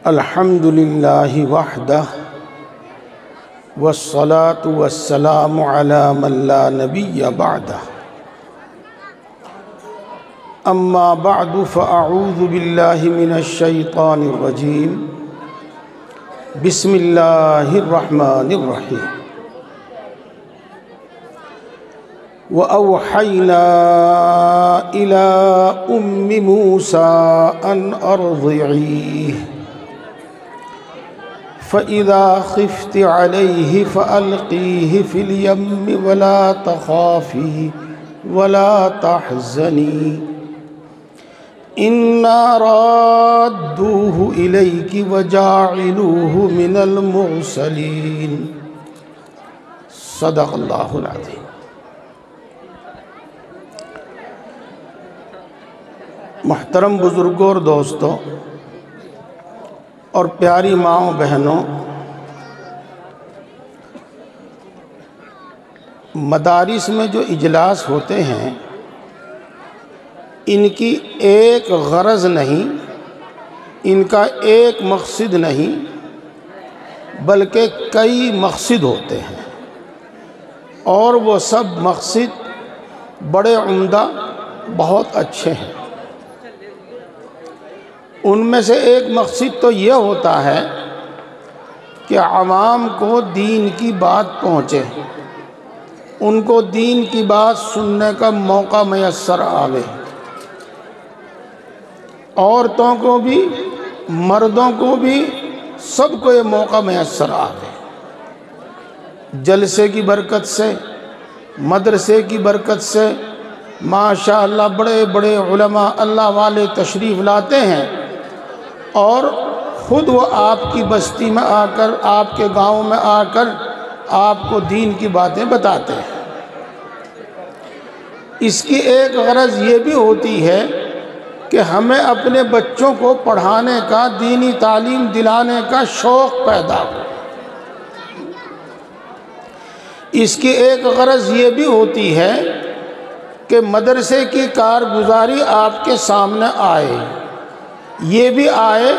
الحمد للہ وحدہ والصلاة والسلام علی من لا نبی بعدہ اما بعد فاعوذ باللہ من الشیطان الرجیم بسم اللہ الرحمن الرحیم وأوحينا إلى أم موسى أن أرضعيه فإذا خفت عليه فألقيه في اليم ولا تخافي ولا تحزني إنا رادوه إليك وجاعلوه من المرسلين صدق الله العظيم۔ محترم بزرگوں اور دوستوں اور پیاری ماؤں بہنوں، مدارس میں جو اجلاس ہوتے ہیں ان کی ایک غرض نہیں، ان کا ایک مقصد نہیں بلکہ کئی مقصد ہوتے ہیں، اور وہ سب مقصد بڑے عمدہ بہت اچھے ہیں۔ ان میں سے ایک مقصد تو یہ ہوتا ہے کہ عوام کو دین کی بات پہنچے، ان کو دین کی بات سننے کا موقع میسر آوے، عورتوں کو بھی مردوں کو بھی سب کو یہ موقع میسر آوے۔ جلسے کی برکت سے، مدرسے کی برکت سے ماشاءاللہ بڑے بڑے علماء اللہ والے تشریف لاتے ہیں، اور خود وہ آپ کی بستی میں آ کر، آپ کے گاؤں میں آ کر آپ کو دین کی باتیں بتاتے ہیں۔ اس کی ایک غرض یہ بھی ہوتی ہے کہ ہمیں اپنے بچوں کو پڑھانے کا، دینی تعلیم دلانے کا شوق پیدا ہو۔ اس کی ایک غرض یہ بھی ہوتی ہے کہ مدرسے کی کارگزاری آپ کے سامنے آئے، یہ بھی آئے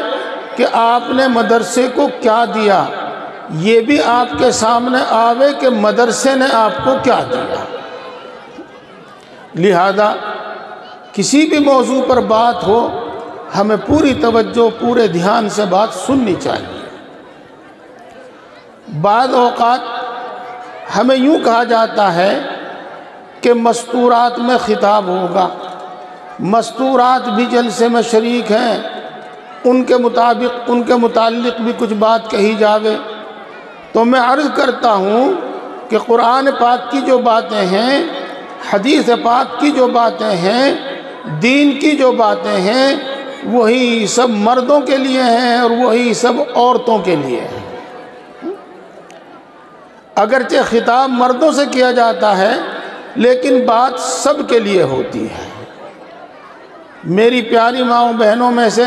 کہ آپ نے مدرسے کو کیا دیا، یہ بھی آپ کے سامنے آوے کہ مدرسے نے آپ کو کیا دیا۔ لہذا کسی بھی موضوع پر بات ہو، ہمیں پوری توجہ، پورے دھیان سے بات سننی چاہیے۔ بعض اوقات ہمیں یوں کہا جاتا ہے کہ مستورات میں خطاب ہوگا، مستورات بھی جلسے میں شریک ہیں، ان کے متعلق بھی کچھ بات کہی جاوے، تو میں عرض کرتا ہوں کہ قرآن پاک کی جو باتیں ہیں، حدیث پاک کی جو باتیں ہیں، دین کی جو باتیں ہیں، وہی سب مردوں کے لیے ہیں اور وہی سب عورتوں کے لیے ہیں۔ اگرچہ خطاب مردوں سے کیا جاتا ہے لیکن بات سب کے لیے ہوتی ہے۔ میری پیاری ماؤں بہنوں میں سے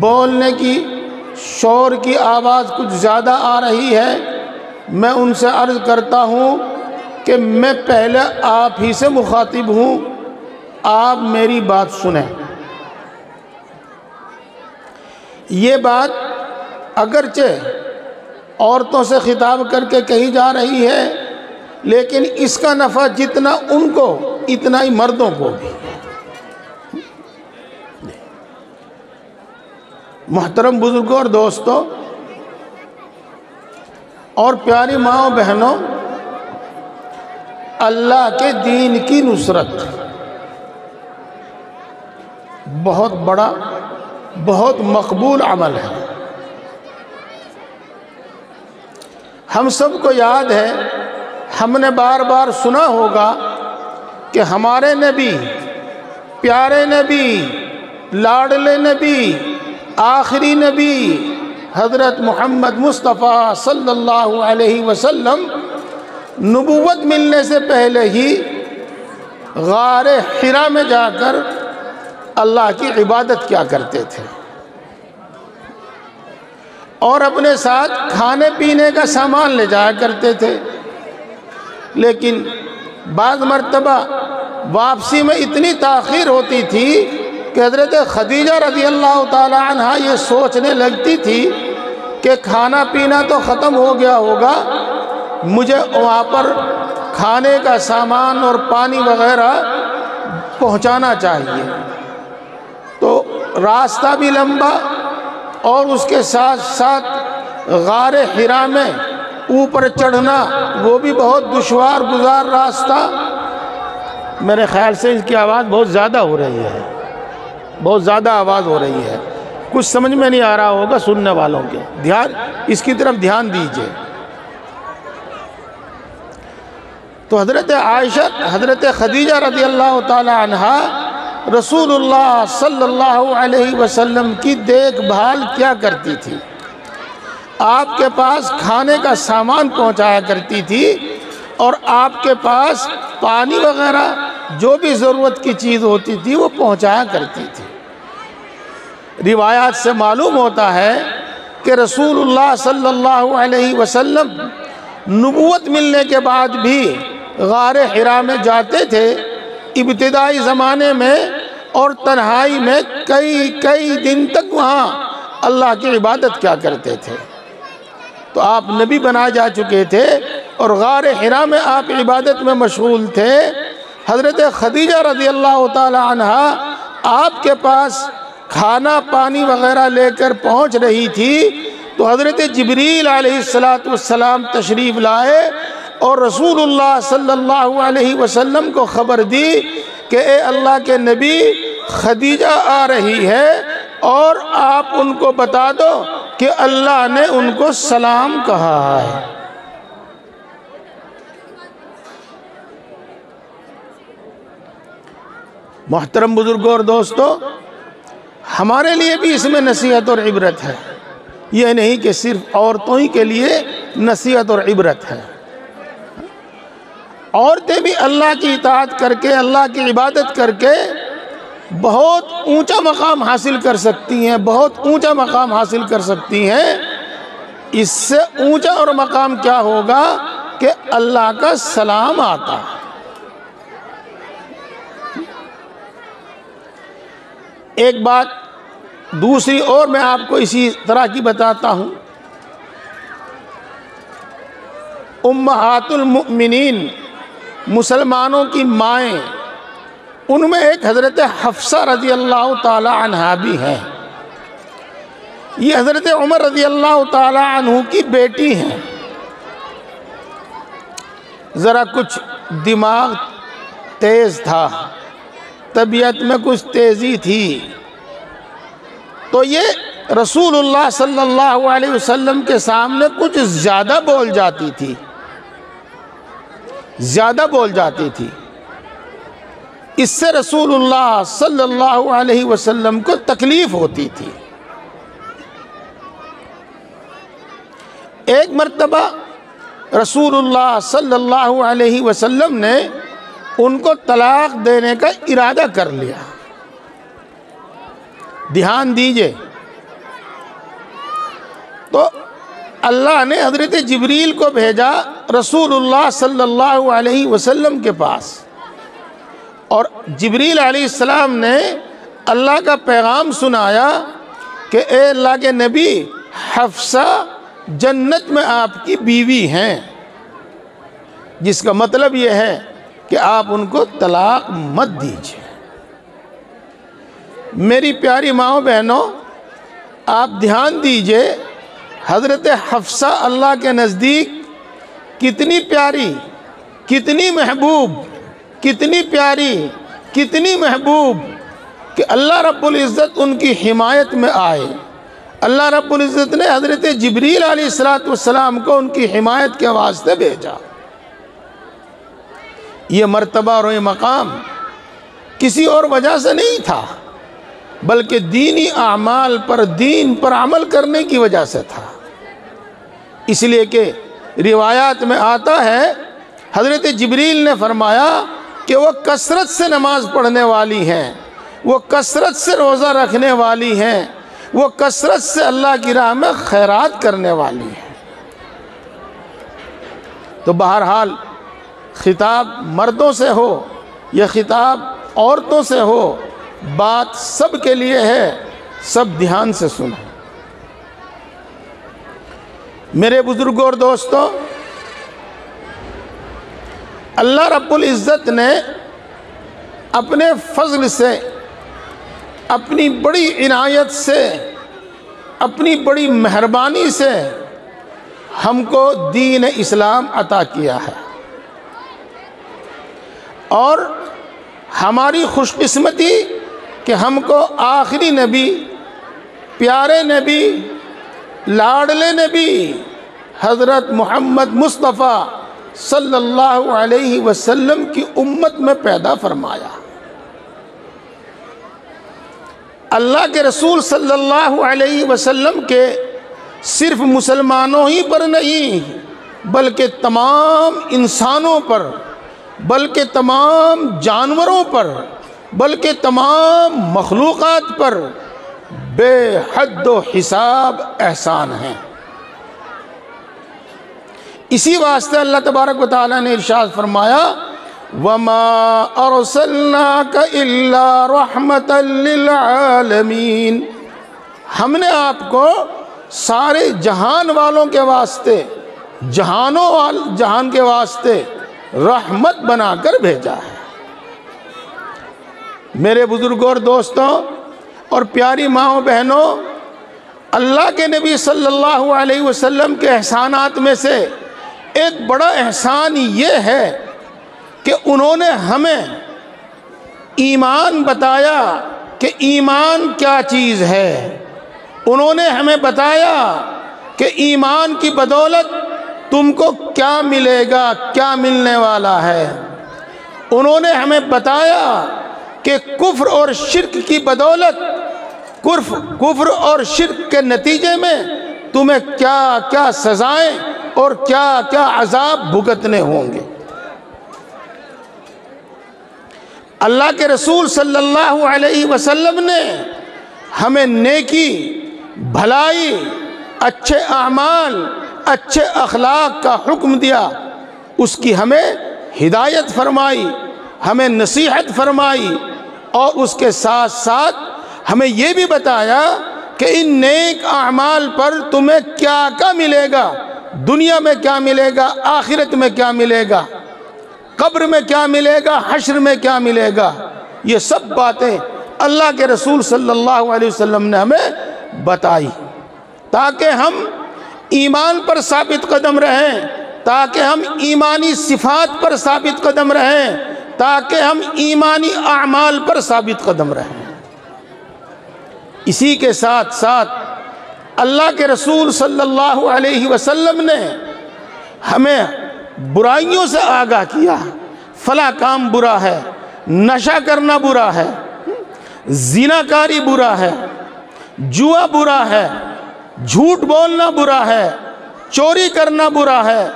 بولنے کی، شور کی آواز کچھ زیادہ آ رہی ہے، میں ان سے عرض کرتا ہوں کہ میں پہلے آپ ہی سے مخاطب ہوں، آپ میری بات سنیں۔ یہ بات اگرچہ عورتوں سے خطاب کر کے کہی جا رہی ہے لیکن اس کا نفع جتنا ان کو اتنا ہی مردوں کو بھی۔ محترم بزرگوں اور دوستوں اور پیاری ماؤں بہنوں، اللہ کے دین کی نصرت بہت بڑا، بہت مقبول عمل ہے۔ ہم سب کو یاد ہے، ہم نے بار بار سنا ہوگا کہ ہمارے نبی، پیارے نبی، لاڈلے نبی، آخری نبی حضرت محمد مصطفیٰ صلی اللہ علیہ وسلم نبوت ملنے سے پہلے ہی غار حرا میں جا کر اللہ کی عبادت کیا کرتے تھے، اور اپنے ساتھ کھانے پینے کا سامان لے جایا کرتے تھے، لیکن بعض مرتبہ واپسی میں اتنی تاخیر ہوتی تھی کہ حضرت خدیجہ رضی اللہ تعالی عنہ یہ سوچنے لگتی تھی کہ کھانا پینا تو ختم ہو گیا ہوگا، مجھے وہاں پر کھانے کا سامان اور پانی وغیرہ پہنچانا چاہیے۔ تو راستہ بھی لمبا اور اس کے ساتھ ساتھ غار حرا میں اوپر چڑھنا وہ بھی بہت دشوار گزار راستہ۔ میرے خیال سے اس کی آواز بہت زیادہ ہو رہی ہے، بہت زیادہ آواز ہو رہی ہے، کچھ سمجھ میں نہیں آ رہا ہوگا سننے والوں کے، دھیان اس کی طرف دھیان دیجئے۔ تو حضرت عائشہ، حضرت خدیجہ رضی اللہ تعالی عنہا رسول اللہ صلی اللہ علیہ وسلم کی دیکھ بھال کیا کرتی تھی؟ آپ کے پاس کھانے کا سامان پہنچایا کرتی تھی اور آپ کے پاس پانی وغیرہ جو بھی ضرورت کی چیز ہوتی تھی وہ پہنچایا کرتی تھی۔ روایات سے معلوم ہوتا ہے کہ رسول اللہ صلی اللہ علیہ وسلم نبوت ملنے کے بعد بھی غار حرا میں جاتے تھے ابتدائی زمانے میں، اور تنہائی میں کئی دن تک وہاں اللہ کی عبادت کیا کرتے تھے۔ تو آپ نبی بنا جا چکے تھے اور غار حرا میں آپ عبادت میں مشغول تھے۔ حضرت خدیجہ رضی اللہ تعالی عنہا آپ کے پاس کھانا پانی وغیرہ لے کر پہنچ رہی تھی، تو حضرت جبریل علیہ السلام تشریف لائے اور رسول اللہ صلی اللہ علیہ وسلم کو خبر دی کہ اے اللہ کے نبی، خدیجہ آ رہی ہے اور آپ ان کو بتا دو کہ اللہ نے ان کو سلام کہا ہے۔ محترم بزرگوں اور دوستو، ہمارے لیے بھی اس میں نصیحت اور عبرت ہے، یہ نہیں کہ صرف عورتوں ہی کے لیے نصیحت اور عبرت ہے۔ عورتیں بھی اللہ کی اطاعت کر کے، اللہ کی عبادت کر کے بہت اونچا مقام حاصل کر سکتی ہیں، بہت اونچا مقام حاصل کر سکتی ہیں۔ اس سے اونچا اور مقام کیا ہوگا کہ اللہ کا سلام آتا ہے۔ ایک بات دوسری اور میں آپ کو اسی طرح کی بتاتا ہوں۔ امہات المؤمنین، مسلمانوں کی مائیں، ان میں ایک حضرت حفصہ رضی اللہ تعالی عنہا بھی ہیں۔ یہ حضرت عمر رضی اللہ تعالی عنہ کی بیٹی ہیں۔ ذرا کچھ دماغ تیز تھا، طبیعت میں کچھ تیزی تھی، تو یہ رسول اللہ صلی اللہ علیہ وسلم کے سامنے کچھ زیادہ بول جاتی تھی، زیادہ بول جاتی تھی۔ اس سے رسول اللہ صلی اللہ علیہ وسلم کو تکلیف ہوتی تھی۔ ایک مرتبہ رسول اللہ صلی اللہ علیہ وسلم نے ان کو طلاق دینے کا ارادہ کر لیا۔ دھیان دیجئے، تو اللہ نے حضرت جبریل کو بھیجا رسول اللہ صلی اللہ علیہ وسلم کے پاس، اور جبریل علیہ السلام نے اللہ کا پیغام سنایا کہ اے اللہ کے نبی، حفصہ جنت میں آپ کی بیوی ہیں، جس کا مطلب یہ ہے کہ آپ ان کو طلاق مت دیجیے۔ میری پیاری ماؤں بہنوں، آپ دھیان دیجئے، حضرت حفصہ اللہ کے نزدیک کتنی پیاری، کتنی محبوب، کتنی پیاری، کتنی محبوب کہ اللہ رب العزت ان کی حمایت میں آئے۔ اللہ رب العزت نے حضرت جبریل علیہ السلام کو ان کی حمایت کے واسطے بھیجا۔ یہ مرتبہ اور یہ مقام کسی اور وجہ سے نہیں تھا، بلکہ دینی اعمال پر، دین پر عمل کرنے کی وجہ سے تھا۔ اس لیے کہ روایات میں آتا ہے حضرت جبریل نے فرمایا کہ وہ کثرت سے نماز پڑھنے والی ہیں، وہ کثرت سے روزہ رکھنے والی ہیں، وہ کثرت سے اللہ کی راہ میں خیرات کرنے والی ہیں۔ تو بہرحال خطاب مردوں سے ہو یا خطاب عورتوں سے ہو، بات سب کے لیے ہے، سب دھیان سے سنیں۔ میرے بزرگوں اور دوستوں، اللہ رب العزت نے اپنے فضل سے، اپنی بڑی عنایت سے، اپنی بڑی مہربانی سے ہم کو دین اسلام عطا کیا ہے، اور ہماری خوش قسمتی کہ ہم کو آخری نبی، پیارے نبی، لاڈلے نبی حضرت محمد مصطفیٰ صلی اللہ علیہ وسلم کی امت میں پیدا فرمایا۔ اللہ کے رسول صلی اللہ علیہ وسلم کے صرف مسلمانوں ہی پر نہیں بلکہ تمام انسانوں پر، بلکہ تمام جانوروں پر، بلکہ تمام مخلوقات پر بے حد و حساب احسان ہیں۔ اسی واسطے اللہ تبارک و تعالیٰ نے ارشاد فرمایا وَمَا أَرْسَلْنَاكَ إِلَّا رَحْمَةً لِّلْعَالَمِينَ، ہم نے آپ کو سارے جہان والوں کے واسطے، جہان کے واسطے رحمت بنا کر بھیجا ہے۔ میرے بزرگوں اور دوستوں اور پیاری ماؤں بہنوں، اللہ کے نبی صلی اللہ علیہ وسلم کے احسانات میں سے ایک بڑا احسان یہ ہے کہ انہوں نے ہمیں ایمان بتایا کہ ایمان کیا چیز ہے۔ انہوں نے ہمیں بتایا کہ ایمان کی بدولت تم کو کیا ملے گا، کیا ملنے والا ہے۔ انہوں نے ہمیں بتایا کہ کفر اور شرک کی بدولت، کفر اور شرک کے نتیجے میں تمہیں کیا کیا سزائیں اور کیا کیا عذاب بھگتنے ہوں گے۔ اللہ کے رسول صلی اللہ علیہ وسلم نے ہمیں نیکی، بھلائی، اچھے اعمال، اچھے اخلاق کا حکم دیا، اس کی ہمیں ہدایت فرمائی، ہمیں نصیحت فرمائی، اور اس کے ساتھ ساتھ ہمیں یہ بھی بتایا کہ ان نیک اعمال پر تمہیں کیا کیا ملے گا، دنیا میں کیا ملے گا، آخرت میں کیا ملے گا، قبر میں کیا ملے گا، حشر میں کیا ملے گا۔ یہ سب باتیں اللہ کے رسول صلی اللہ علیہ وسلم نے ہمیں بتائی تاکہ ہم ایمان پر ثابت قدم رہیں، تاکہ ہم ایمانی صفات پر ثابت قدم رہیں، تاکہ ہم ایمانی اعمال پر ثابت قدم رہیں۔ اسی کے ساتھ ساتھ اللہ کے رسول صلی اللہ علیہ وسلم نے ہمیں برائیوں سے آگاہ کیا، فلاں کام برا ہے، نشہ کرنا برا ہے، زناکاری برا ہے، جوا برا ہے، جھوٹ بولنا برا ہے، چوری کرنا برا ہے،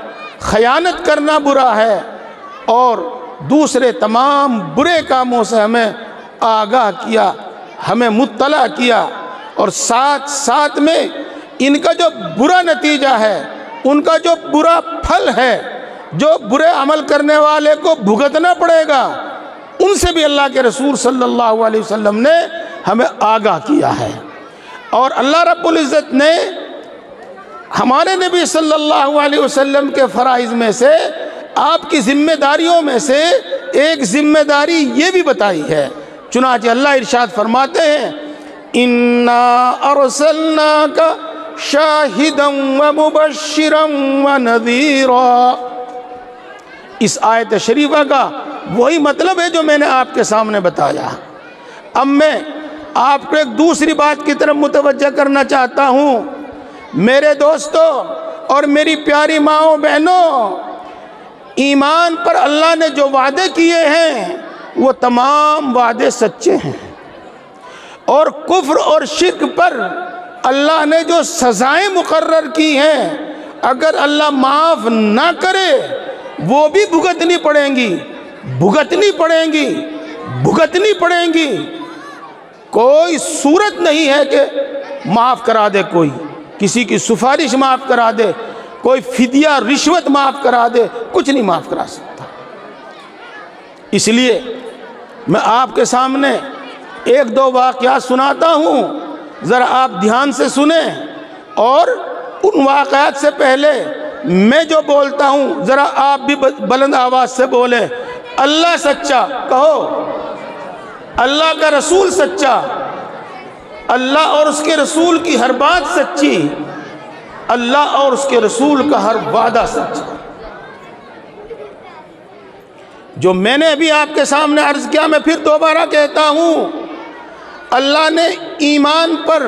خیانت کرنا برا ہے، اور دوسرے تمام برے کاموں سے ہمیں آگاہ کیا، ہمیں مطلع کیا، اور ساتھ ساتھ میں ان کا جو برا نتیجہ ہے، ان کا جو برا پھل ہے، جو برے عمل کرنے والے کو بھگتنا پڑے گا، ان سے بھی اللہ کے رسول صلی اللہ علیہ وسلم نے ہمیں آگاہ کیا ہے۔ اور اللہ رب العزت نے ہمارے نبی صلی اللہ علیہ وسلم کے فرائض میں سے، آپ کی ذمہ داریوں میں سے ایک ذمہ داری یہ بھی بتائی ہے۔ چنانچہ اللہ ارشاد فرماتے ہیں اِنَّا أَرْسَلْنَاكَ شَاهِدًا وَمُبَشِّرًا وَنَذِيرًا۔ اس آیت شریفہ کا وہی مطلب ہے جو میں نے آپ کے سامنے بتایا۔ اب میں آپ کو ایک دوسری بات کی طرف متوجہ کرنا چاہتا ہوں۔ میرے دوستوں اور میری پیاری ماؤں بہنوں، ایمان پر اللہ نے جو وعدے کیے ہیں وہ تمام وعدے سچے ہیں، اور کفر اور شرک پر اللہ نے جو سزائیں مقرر کی ہیں، اگر اللہ معاف نہ کرے وہ بھی بھگتنی پڑیں گی، بھگتنی پڑیں گی، بھگتنی پڑیں گی۔ کوئی صورت نہیں ہے کہ معاف کرا دے، کوئی کسی کی سفارش معاف کرا دے، کوئی فدیہ رشوت معاف کرا دے، کچھ نہیں معاف کرا سکتا۔ اس لیے میں آپ کے سامنے ایک دو واقعات سناتا ہوں، ذرا آپ دھیان سے سنیں، اور ان واقعات سے پہلے میں جو بولتا ہوں ذرا آپ بھی بلند آواز سے بولیں، اللہ سچا کہو، اللہ کا رسول سچا، اللہ اور اس کے رسول کی ہر بات سچی، اللہ اور اس کے رسول کا ہر وعدہ سچا۔ جو میں نے ابھی آپ کے سامنے عرض کیا میں پھر دوبارہ کہتا ہوں، اللہ نے ایمان پر،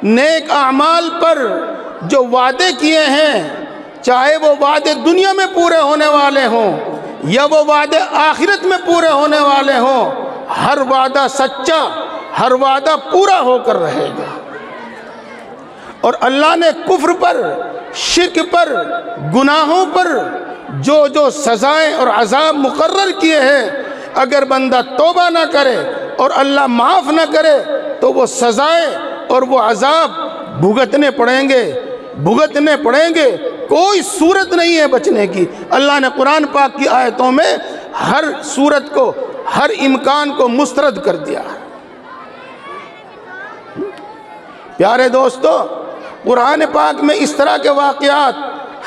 نیک اعمال پر جو وعدے کیے ہیں، چاہے وہ وعدے دنیا میں پورے ہونے والے ہوں یا وہ وعدے آخرت میں پورے ہونے والے ہوں، ہر وعدہ سچا، ہر وعدہ پورا ہو کر رہے گا۔ اور اللہ نے کفر پر، شرک پر، گناہوں پر جو سزائیں اور عذاب مقرر کیے ہیں، اگر بندہ توبہ نہ کرے اور اللہ معاف نہ کرے تو وہ سزائیں اور وہ عذاب بھگتنے پڑیں گے، کوئی صورت نہیں ہے بچنے کی۔ اللہ نے قرآن پاک کی آیتوں میں ہر صورت کو، ہر امکان کو مسترد کر دیا ہے۔ پیارے دوستو، قرآن پاک میں اس طرح کے واقعات،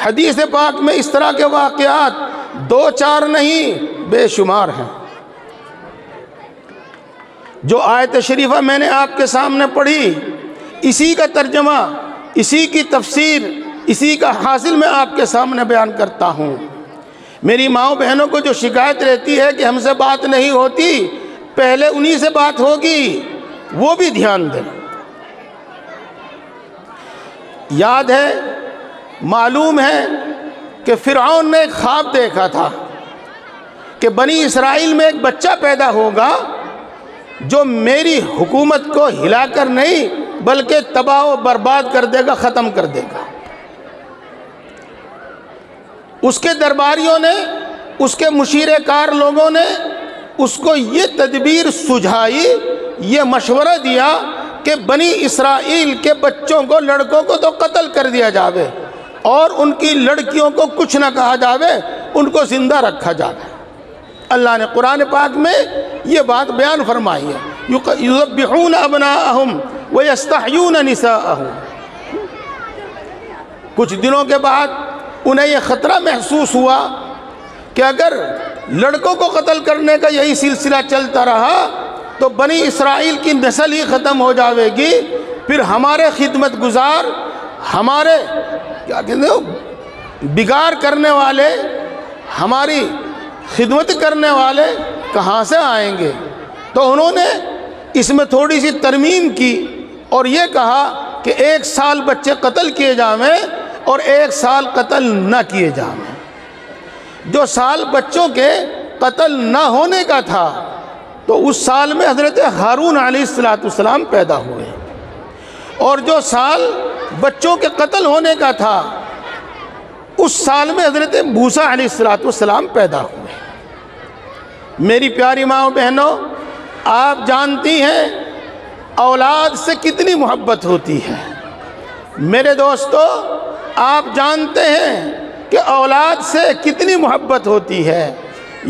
حدیث پاک میں اس طرح کے واقعات دو چار نہیں بے شمار ہیں۔ جو آیت شریفہ میں نے آپ کے سامنے پڑھی، اسی کا ترجمہ، اسی کی تفسیر، اسی کا حاصل میں آپ کے سامنے بیان کرتا ہوں۔ میری ماؤں بہنوں کو جو شکایت رہتی ہے کہ ہم سے بات نہیں ہوتی، پہلے انہی سے بات ہوگی، وہ بھی دھیان دیں۔ یاد ہے، معلوم ہے کہ فرعون نے ایک خواب دیکھا تھا کہ بنی اسرائیل میں ایک بچہ پیدا ہوگا جو میری حکومت کو ہلا کر نہیں بلکہ تباہ و برباد کر دے گا، ختم کر دے گا۔ اس کے درباریوں نے، اس کے مشیرے کار لوگوں نے اس کو یہ تدبیر سجھائی، یہ مشورہ دیا کہ بنی اسرائیل کے بچوں کو، لڑکوں کو تو قتل کر دیا جاوے اور ان کی لڑکیوں کو کچھ نہ کہا جاوے، ان کو زندہ رکھا جاوے۔ اللہ نے قرآن پاک میں یہ بات بیان فرمائی ہے، یذبحون ابناءہم ویستحیون نساءہم۔ کچھ دنوں کے بعد انہیں یہ خطرہ محسوس ہوا کہ اگر لڑکوں کو قتل کرنے کا یہی سلسلہ چلتا رہا تو بنی اسرائیل کی نسل ہی ختم ہو جاوے گی، پھر ہمارے خدمت گزار، ہمارے کیا کہتے ہیں بگاڑ کرنے والے، ہماری خدمت کرنے والے کہاں سے آئیں گے؟ تو انہوں نے اس میں تھوڑی سی ترمیم کی اور یہ کہا کہ 1 سال بچے قتل کیے جاویں اور 1 سال قتل نہ کیے جاویں۔ جو سال بچوں کے قتل نہ ہونے کا تھا تو اس سال میں حضرت ہارون علیہ السلام پیدا ہوئے، اور جو سال بچوں کے قتل ہونے کا تھا اس سال میں حضرت موسیٰ علیہ السلام پیدا ہوئے۔ میری پیاری ماں بہنوں، آپ جانتی ہیں اولاد سے کتنی محبت ہوتی ہے۔ میرے دوستو، آپ جانتے ہیں کہ اولاد سے کتنی محبت ہوتی ہے۔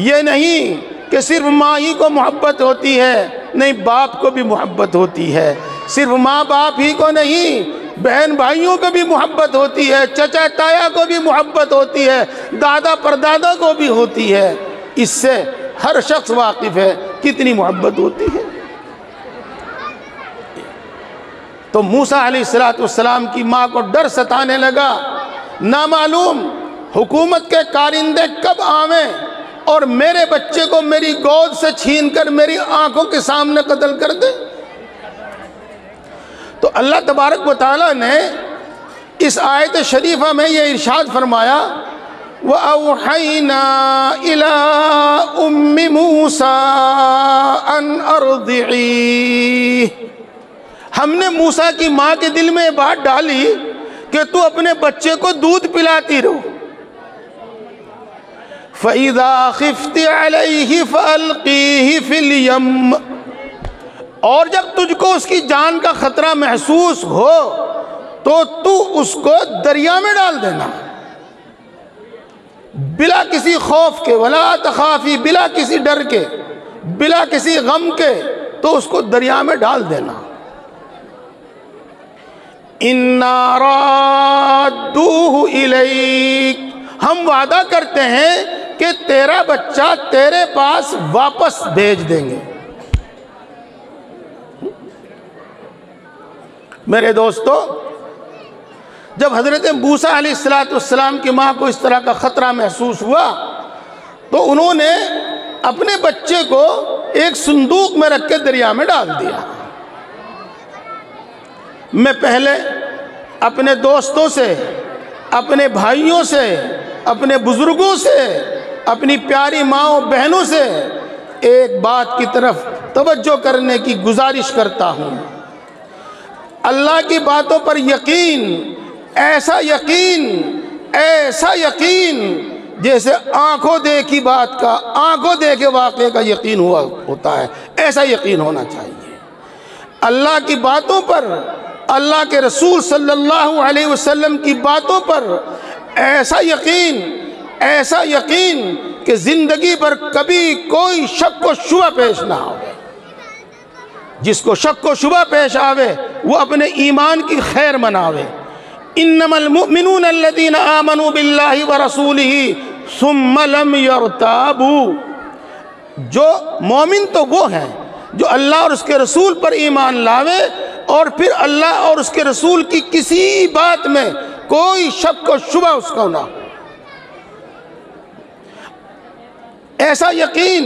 یہ نہیں کہ صرف ماں ہی کو محبت ہوتی ہے، نہیں، باپ کو بھی محبت ہوتی ہے۔ صرف ماں باپ ہی کو نہیں، بہن بھائیوں کو بھی محبت ہوتی ہے، چچا تایا کو بھی محبت ہوتی ہے، دادا پردادا کو بھی ہوتی ہے۔ اس سے ہر شخص واقف ہے کتنی محبت ہوتی ہے۔ تو موسیٰ علیہ السلام کی ماں کو ڈر ستانے لگا، نامعلوم حکومت کے کارندے کب آویں اور میرے بچے کو میری گود سے چھین کر میری آنکھوں کے سامنے قتل کر دے۔ تو اللہ تبارک و تعالیٰ نے اس آیت شریفہ میں یہ ارشاد فرمایا، وَأَوْحَيْنَا إِلَىٰ أُمِّ مُوسَىٰ أَنْ أَرْضِعِيهِ۔ ہم نے موسیٰ کی ماں کے دل میں یہ بات ڈالی کہ تو اپنے بچے کو دودھ پلاتی رہو۔ فَإِذَا خِفْتِ عَلَيْهِ فَأَلْقِيهِ فِي الْيَمِّ، اور جب تجھ کو اس کی جان کا خطرہ محسوس ہو تو تو اس کو دریا میں ڈال دینا، بلا کسی خوف کے، ولا تخافی، بلا کسی ڈر کے، بلا کسی غم کے، تو اس کو دریا میں ڈال دینا۔ اِنَّا رَادُّوهُ إِلَيْكَ، ہم وعدہ کرتے ہیں کہ تیرا بچہ تیرے پاس واپس بھیج دیں گے۔ میرے دوستو، جب حضرت موسیٰ علیہ السلام کی ماں کو اس طرح کا خطرہ محسوس ہوا تو انہوں نے اپنے بچے کو ایک صندوق میں رکھ کے دریا میں ڈال دیا۔ میں پہلے اپنے دوستوں سے، اپنے بھائیوں سے، اپنے بزرگوں سے، اپنی پیاری ماؤں بہنوں سے ایک بات کی طرف توجہ کرنے کی گزارش کرتا ہوں۔ اللہ کی باتوں پر یقین، ایسا یقین، ایسا یقین جیسے آنکھوں دیکھی بات کا، آنکھوں دیکھے واقعے کا یقین ہوتا ہے، ایسا یقین ہونا چاہیے۔ اللہ کی باتوں پر، اللہ کے رسول صلی اللہ علیہ وسلم کی باتوں پر ایسا یقین، ایسا یقین کہ زندگی پر کبھی کوئی شک و شبہ پیش نہ آوے۔ جس کو شک و شبہ پیش آوے وہ اپنے ایمان کی خیر مناوے۔ انما المؤمنون الذین آمنوا باللہ ورسولہ ثم لم یرتابوا، جو مومن تو وہ ہیں جو اللہ اور اس کے رسول پر ایمان لاوے اور پھر اللہ اور اس کے رسول کی کسی بات میں کوئی شک و شبہ اس کو نہ ہو۔ ایسا یقین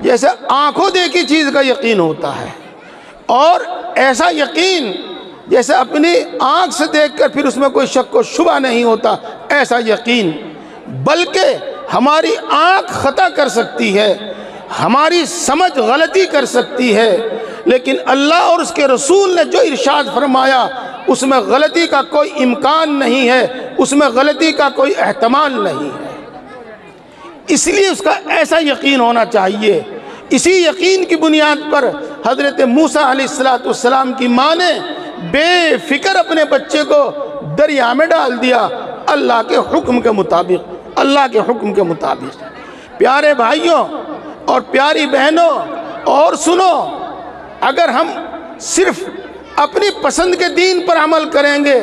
جیسے آنکھوں دیکھی چیز کا یقین ہوتا ہے، اور ایسا یقین جیسے اپنی آنکھ سے دیکھ کر پھر اس میں کوئی شک و شبہ نہیں ہوتا، ایسا یقین۔ بلکہ ہماری آنکھ خطا کر سکتی ہے، ہماری سمجھ غلطی کر سکتی ہے، لیکن اللہ اور اس کے رسول نے جو ارشاد فرمایا اس میں غلطی کا کوئی امکان نہیں ہے، اس میں غلطی کا کوئی احتمال نہیں ہے۔ اس لیے اس کا ایسا یقین ہونا چاہیے۔ اسی یقین کی بنیاد پر حضرت موسیٰ علیہ السلام کی ماں نے بے فکر اپنے بچے کو دریا میں ڈال دیا، اللہ کے حکم کے مطابق، اللہ کے حکم کے مطابق۔ پیارے بھائیوں اور پیاری بہنوں، اور سنو، اگر ہم صرف اپنی پسند کے دین پر عمل کریں گے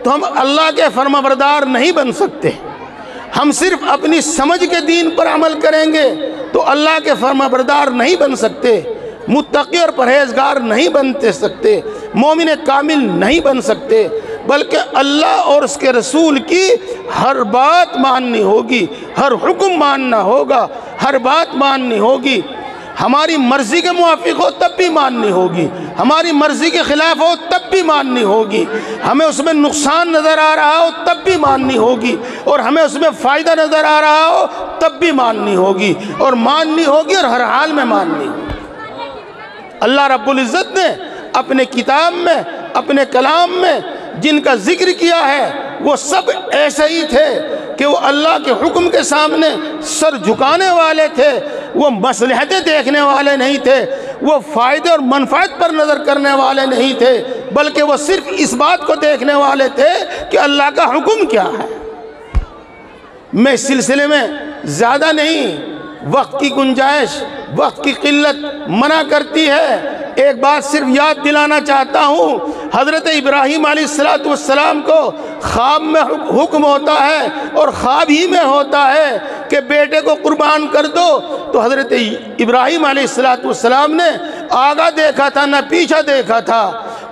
تو ہم اللہ کے فرمانبردار نہیں بن سکتے۔ ہم صرف اپنی سمجھ کے دین پر عمل کریں گے تو اللہ کے فرمانبردار نہیں بن سکتے، متقی اور پرہیزگار نہیں بن سکتے، مومن کامل نہیں بن سکتے، بلکہ اللہ اور اس کے رسول کی ہر بات ماننی ہوگی، ہر حکم ماننا ہوگا، ہر بات ماننی ہوگی۔ ہماری مرضی کے موافق ہو تب بھی ماننی ہوگی، ہماری مرضی کے خلاف ہو تب بھی ماننی ہوگی، ہمیں اس میں نقصان نظر آ رہا ہو تب بھی ماننی ہوگی، اور ہمیں اس میں فائدہ نظر آ رہا ہو تب بھی ماننی ہوگی، اور ماننی ہوگی اور ہر حال میں ماننی ہوگی۔ اللہ رب العزت نے اپنے کتاب میں، اپنے کلام میں جن کا ذکر کیا ہے وہ سب ایسے ہی تھے کہ وہ اللہ کے حکم کے سامنے سر جھکانے والے تھے، وہ مصلحتیں دیکھنے والے نہیں تھے، وہ فائدے اور منفعت پر نظر کرنے والے نہیں تھے، بلکہ وہ صرف اس بات کو دیکھنے والے تھے کہ اللہ کا حکم کیا ہے۔ میں اس سلسلے میں زیادہ نہیں، وقت کی گنجائش، وقت کی قلت منع کرتی ہے، ایک بات صرف یاد دلانا چاہتا ہوں۔ حضرت ابراہیم علیہ السلام کو خواب میں حکم ہوتا ہے، اور خواب ہی میں ہوتا ہے کہ بیٹے کو قربان کر دو، تو حضرت ابراہیم علیہ السلام نے آگے دیکھا تھا نہ پیچھے دیکھا تھا،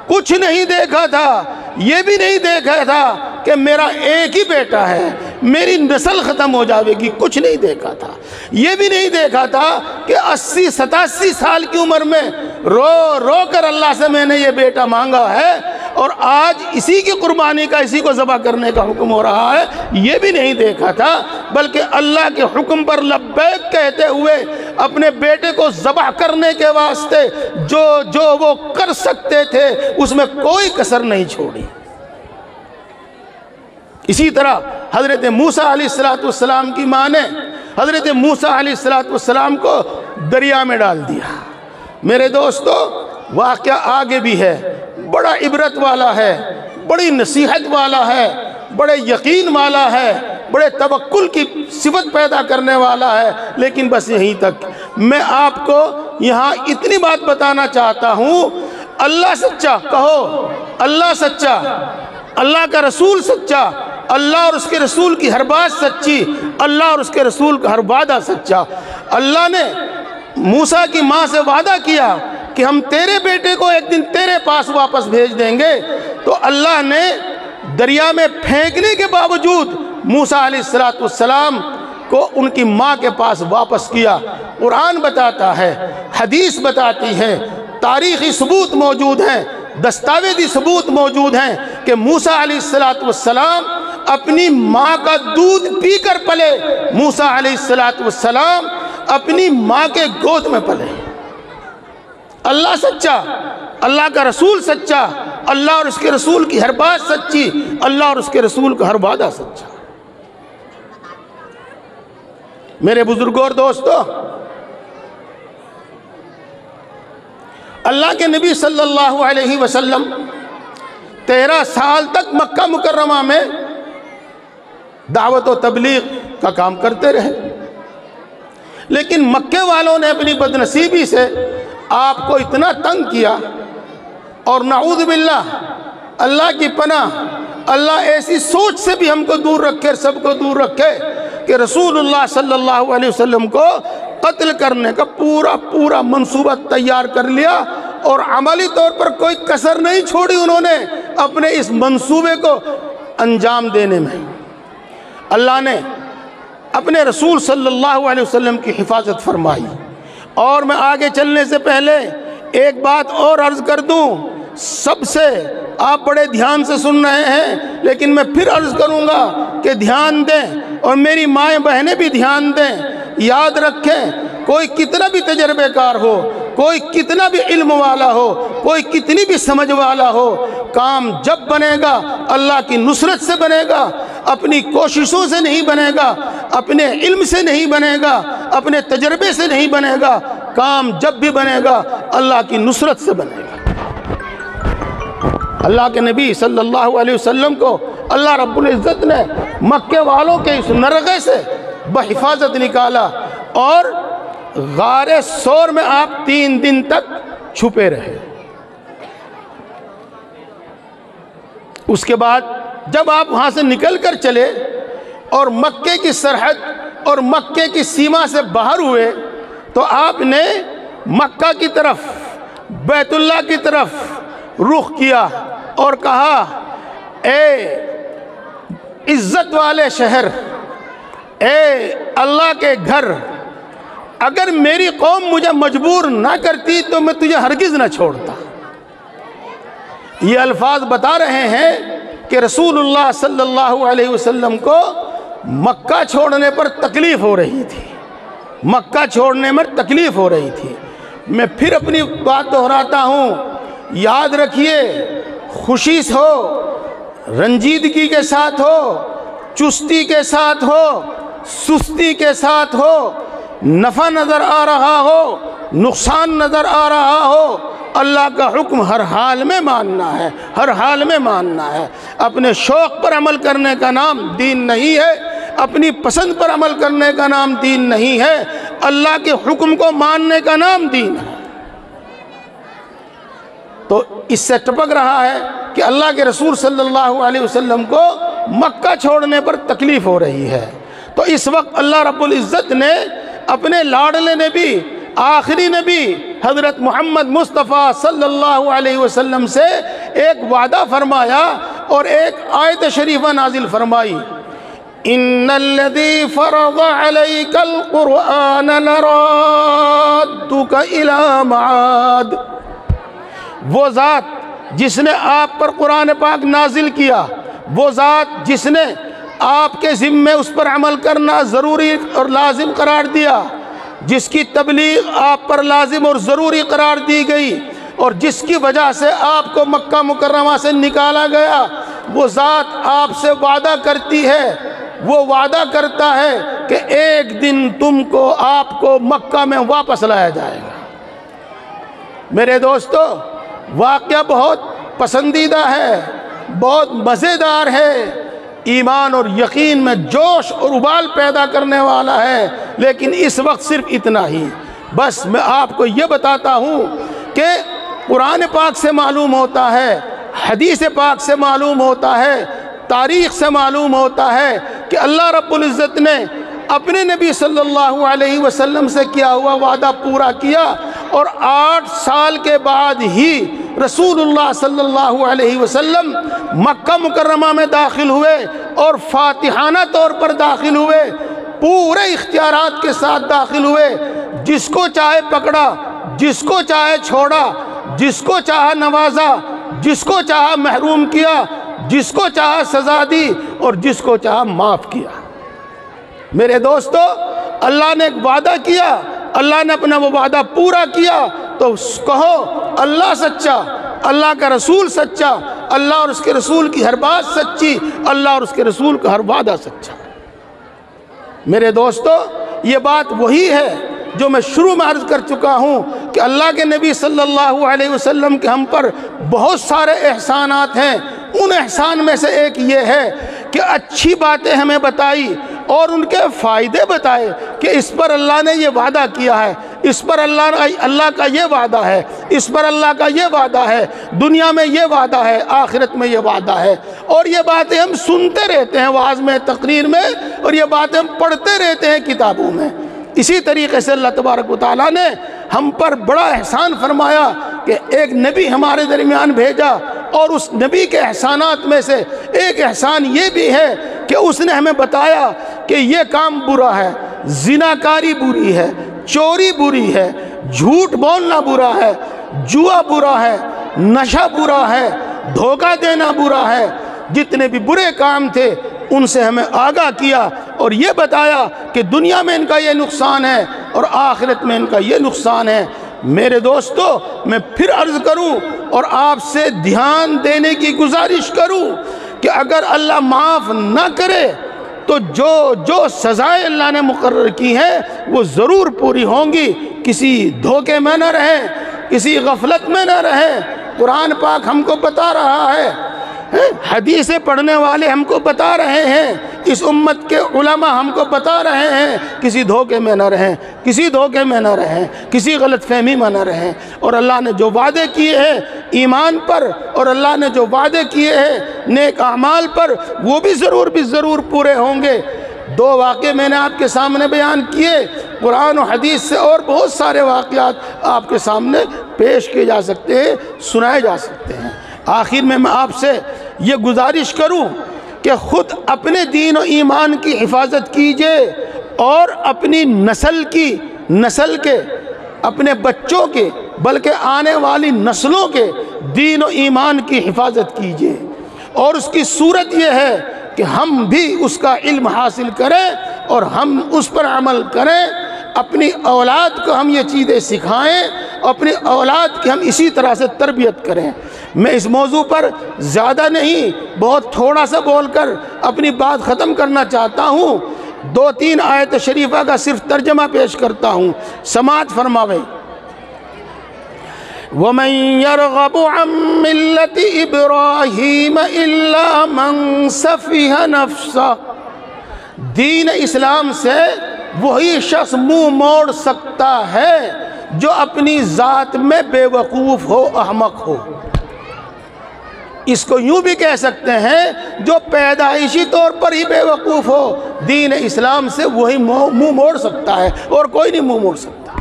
کچھ نہیں دیکھا تھا، یہ بھی نہیں دیکھا تھا کہ میرا ایک ہی بیٹا ہے، میری نسل ختم ہو جاوے گی، کچھ نہیں دیکھا تھا، یہ بھی نہیں دیکھا تھا کہ 80-87 سال کی عمر میں رو رو کر اللہ سے میں نے یہ بیٹا مانگا ہے، اور آج اسی کی قربانی کا، اسی کو ذبح کرنے کا حکم ہو رہا ہے، یہ بھی نہیں دیکھا تھا، بلکہ اللہ کے حکم پر لبیک کہتے ہوئے اپنے بیٹے کو ذبح کرنے کے واسطے جو وہ کر سکتے تھے اس میں کوئی کسر نہیں چھوڑی۔ اسی طرح حضرت موسیٰ علیہ السلام کی ماں نے حضرت موسیٰ علیہ السلام کو دریا میں ڈال دیا۔ میرے دوستو، واقعہ آگے بھی ہے، بڑا عبرت والا ہے، بڑی نصیحت والا ہے، بڑے یقین والا ہے۔ بڑے توکل کی صفت پیدا کرنے والا ہے۔ لیکن بس یہیں تک میں آپ کو یہاں اتنی بات بتانا چاہتا ہوں، اللہ سچا، کہو اللہ سچا، اللہ کا رسول سچا، اللہ اور اس کے رسول کی ہر بات سچی، اللہ اور اس کے رسول کا ہر وعدہ سچا۔ اللہ نے موسیٰ کی ماں سے وعدہ کیا کہ ہم تیرے بیٹے کو ایک دن تیرے پاس واپس بھیج دیں گے، تو اللہ نے دریا میں پھینکنے کے باوجود موسیٰ علیہ السلام کو ان کی ماں کے پاس واپس کیا۔ قرآن بتاتا ہے، حدیث بتاتی ہے، تاریخی ثبوت موجود ہیں، دستاویزی ثبوت موجود ہیں کہ موسیٰ علیہ السلام اپنی ماں کا دودھ پی کر پلے، موسیٰ علیہ السلام اپنی ماں کے گود میں پلے۔ اللہ سچا، اللہ کا رسول سچا، اللہ اور اس کے رسول کی ہر بات سچی، اللہ اور اس کے رسول کا ہر وعدہ سچا۔ میرے بزرگوں اور دوستو، اللہ کے نبی صلی اللہ علیہ وسلم 13 سال تک مکہ مکرمہ میں دعوت و تبلیغ کا کام کرتے رہے، لیکن مکے والوں نے اپنی بدنصیبی سے آپ کو اتنا تنگ کیا، اور نعوذ باللہ، اللہ کی پناہ، اللہ ایسی سوچ سے بھی ہم کو دور رکھے، سب کو دور رکھے، کہ رسول اللہ صلی اللہ علیہ وسلم کو قتل کرنے کا پورا منصوبہ تیار کر لیا، اور عملی طور پر کوئی کسر نہیں چھوڑی انہوں نے اپنے اس منصوبے کو انجام دینے میں۔ اللہ نے اپنے رسول صلی اللہ علیہ وسلم کی حفاظت فرمائی۔ اور میں آگے چلنے سے پہلے ایک بات اور عرض کر دوں، سب سے آپ بڑے دھیان سے سن رہے ہیں، لیکن میں پھر عرض کروں گا کہ دھیان دیں، اور میری مائیں بہنیں بھی دھیان دیں۔ یاد رکھیں، کوئی کتنا بھی تجربے کار ہو، کوئی کتنا بھی علم والا ہو، کوئی کتنی بھی سمجھ والا ہو، کام جب بنے گا اللہ کی نصرت سے بنے گا، اپنی کوششوں سے نہیں بنے گا، اپنے علم سے نہیں بنے گا، اپنے تجربے سے نہیں بنے گا، کام جب بھی بنے گا اللہ کی نصرت سے بنے گا۔ اللہ کے نبی صلی اللہ علیہ وسلم کو اللہ رب العزت نے مکے والوں کے اس نرغے سے بحفاظت نکالا، اور غار ثور میں آپ 3 دن تک چھپے رہے۔ اس کے بعد جب آپ وہاں سے نکل کر چلے اور مکے کی سرحد اور مکے کی سیما سے باہر ہوئے، تو آپ نے مکہ کی طرف، بیت اللہ کی طرف رخ کیا اور کہا، اے عزت والے شہر، اے اللہ کے گھر، اگر میری قوم مجھے مجبور نہ کرتی تو میں تجھے ہرگز نہ چھوڑتا۔ یہ الفاظ بتا رہے ہیں کہ رسول اللہ صلی اللہ علیہ وسلم کو مکہ چھوڑنے پر تکلیف ہو رہی تھی، مکہ چھوڑنے میں تکلیف ہو رہی تھی۔ میں پھر اپنی بات دہراتا ہوں، یاد رکھیے، خوشی ہو، رنجیدگی کے ساتھ ہو، چستی کے ساتھ ہو، سستی کے ساتھ ہو، نفع نظر آ رہا ہو، نقصان نظر آ رہا ہو، اللہ کا حکم ہر حال میں ماننا ہے، ہر حال میں ماننا ہے۔ اپنے شوق پر عمل کرنے کا نام دین نہیں ہے، اپنی پسند پر عمل کرنے کا نام دین نہیں ہے، اللہ کے حکم کو ماننے کا نام دین ہے۔ تو اس سے ٹپک رہا ہے کہ اللہ کے رسول صلی اللہ علیہ وسلم کو مکہ چھوڑنے پر تکلیف ہو رہی ہے۔ تو اس وقت اللہ رب العزت نے اپنے لاڈلے نبی، آخری نبی حضرت محمد مصطفیٰ صلی اللہ علیہ وسلم سے ایک وعدہ فرمایا اور ایک آیت شریفہ نازل فرمائی، ان الذی فرض علیک القرآن لرادک الی معاد۔ وہ ذات جس نے آپ پر قرآن پاک نازل کیا، وہ ذات جس نے آپ کے ذمے اس پر عمل کرنا ضروری اور لازم قرار دیا، جس کی تبلیغ آپ پر لازم اور ضروری قرار دی گئی، اور جس کی وجہ سے آپ کو مکہ مکرمہ سے نکالا گیا، وہ ذات آپ سے وعدہ کرتی ہے، وہ وعدہ کرتا ہے کہ ایک دن تم کو، آپ کو مکہ میں واپس لایا جائے گا۔ میرے دوستو، واقعہ بہت پسندیدہ ہے، بہت مزیدار ہے۔ ایمان اور یقین میں جوش اور ابال پیدا کرنے والا ہے، لیکن اس وقت صرف اتنا ہی۔ بس میں آپ کو یہ بتاتا ہوں کہ قرآن پاک سے معلوم ہوتا ہے، حدیث پاک سے معلوم ہوتا ہے، تاریخ سے معلوم ہوتا ہے کہ اللہ رب العزت نے اپنے نبی صلی اللہ علیہ وسلم سے کیا ہوا وعدہ پورا کیا، اور 8 سال کے بعد ہی رسول اللہ صلی اللہ علیہ وسلم مکہ مکرمہ میں داخل ہوئے اور فاتحانہ طور پر داخل ہوئے، پورے اختیارات کے ساتھ داخل ہوئے، جس کو چاہے پکڑا، جس کو چاہے چھوڑا، جس کو چاہا نوازا، جس کو چاہا محروم کیا، جس کو چاہا سزا دی اور جس کو چاہا معاف کیا۔ میرے دوستو، اللہ نے ایک وعدہ کیا، اللہ نے اپنا وہ وعدہ پورا کیا، تو کہو اللہ سچا، اللہ کا رسول سچا، اللہ اور اس کے رسول کی ہر بات سچی، اللہ اور اس کے رسول کا ہر وعدہ سچا۔ میرے دوستو، یہ بات وہی ہے جو میں شروع میں عرض کر چکا ہوں کہ اللہ کے نبی صلی اللہ علیہ وسلم کے ہم پر بہت سارے احسانات ہیں۔ ان احسان میں سے ایک یہ ہے کہ اچھی باتیں ہمیں بتائی اور ان کے فائدے بتائے کہ اس پر اللہ نے یہ وعدہ کیا ہے، اس پر اللہ کا یہ وعدہ ہے، اس پر اللہ کا یہ وعدہ ہے، دنیا میں یہ وعدہ ہے، آخرت میں یہ وعدہ ہے۔ اور یہ باتیں ہم سنتے رہتے ہیں وعظ میں، تقریر میں، اور یہ باتیں ہم پڑھتے رہتے ہیں کتابوں میں۔ اسی طریقے سے اللہ تبارک و تعالیٰ نے ہم پر بڑا احسان فرمایا کہ ایک نبی ہمارے درمیان بھیجا، اور اس نبی کے احسانات میں سے ایک احسان یہ بھی ہے کہ اس نے ہمیں بتایا کہ یہ کام برا ہے، زناکاری بری ہے، چوری بری ہے، جھوٹ بولنا برا ہے، جوا برا ہے، نشہ برا ہے، دھوکہ دینا برا ہے، جتنے بھی برے کام تھے ان سے ہمیں آگاہ کیا، اور یہ بتایا کہ دنیا میں ان کا یہ نقصان ہے اور آخرت میں ان کا یہ نقصان ہے۔ میرے دوستو، میں پھر عرض کروں اور آپ سے دھیان دینے کی گزارش کروں کہ اگر اللہ معاف نہ کرے تو جو سزائیں اللہ نے مقرر کی ہیں وہ ضرور پوری ہوں گی۔ کسی دھوکے میں نہ رہیں، کسی غفلت میں نہ رہیں۔ قرآن پاک ہم کو بتا رہا ہے، حدیثیں پڑھنے والے ہم کو بتا رہے ہیں، اس امت کے علماء ہم کو بتا رہے ہیں، کسی دھوکے میں نہ رہیں، کسی دھوکے میں نہ رہیں، کسی غلط فہمی میں نہ رہیں۔ اور اللہ نے جو وعدے کیے ہیں ایمان پر، اور اللہ نے جو وعدے کیے ہیں نیک اعمال پر، وہ بھی ضرور پورے ہوں گے۔ 2 واقعے میں نے آپ کے سامنے بیان کیے، قرآن و حدیث سے اور بہت سارے واقعات آپ کے سامنے پیش کیے جا سکتے ہیں، سنائے جا سکتے ہیں۔ آخر میں آپ سے یہ گزارش کروں کہ خود اپنے دین و ایمان کی حفاظت کیجئے، اور اپنی نسل کے، اپنے بچوں کے، بلکہ آنے والی نسلوں کے دین و ایمان کی حفاظت کیجئے۔ اور اس کی صورت یہ ہے کہ ہم بھی اس کا علم حاصل کریں اور ہم اس پر عمل کریں، اپنی اولاد کو ہم یہ چیزیں سکھائیں، اپنی اولاد کی ہم اسی طرح سے تربیت کریں۔ میں اس موضوع پر زیادہ نہیں، بہت تھوڑا سا بول کر اپنی بات ختم کرنا چاہتا ہوں۔ 2-3 آیت شریفہ کا صرف ترجمہ پیش کرتا ہوں، سماعت فرماویں۔ وَمَن يَرْغَبُ عَن مِّلَّةِ إِبْرَاهِيمَ إِلَّا مَن سَفِهَ نَفْسَهُ، دین اسلام سے وہی شخص منہ موڑ سکتا ہے جو اپنی ذات میں بے وقوف ہو، احمق ہو۔ اس کو یوں بھی کہہ سکتے ہیں جو پیدائشی طور پر ہی بے وقوف ہو، دین اسلام سے وہی منہ موڑ سکتا ہے اور کوئی نہیں منہ موڑ سکتا۔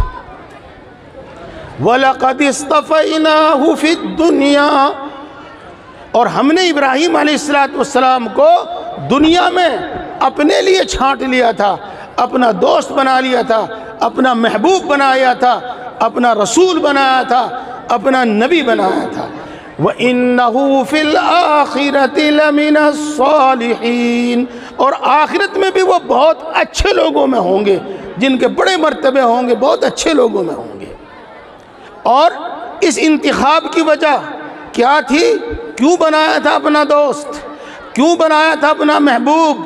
وَلَقَدِ اصْطَفَيْنَاهُ فِي الدُّنْيَا، اور ہم نے ابراہیم علیہ السلام کو دنیا میں اپنے لیے چھانٹ لیا تھا، اپنا دوست بنا لیا تھا، اپنا محبوب بنایا تھا، اپنا رسول بنایا تھا، اپنا نبی بنایا تھا۔ وَإِنَّهُ فِي الْآخِرَةِ لَمِنَ الصَّالِحِينَ، اور آخرت میں بھی وہ بہت اچھے لوگوں میں ہوں گے، جن کے بڑے مرتبے ہوں گے، بہت اچھے لوگوں میں ہوں گے۔ اور اس انتخاب کی وجہ کیا تھی؟ کیوں بنایا تھا اپنا دوست؟ کیوں بنایا تھا اپنا محبوب؟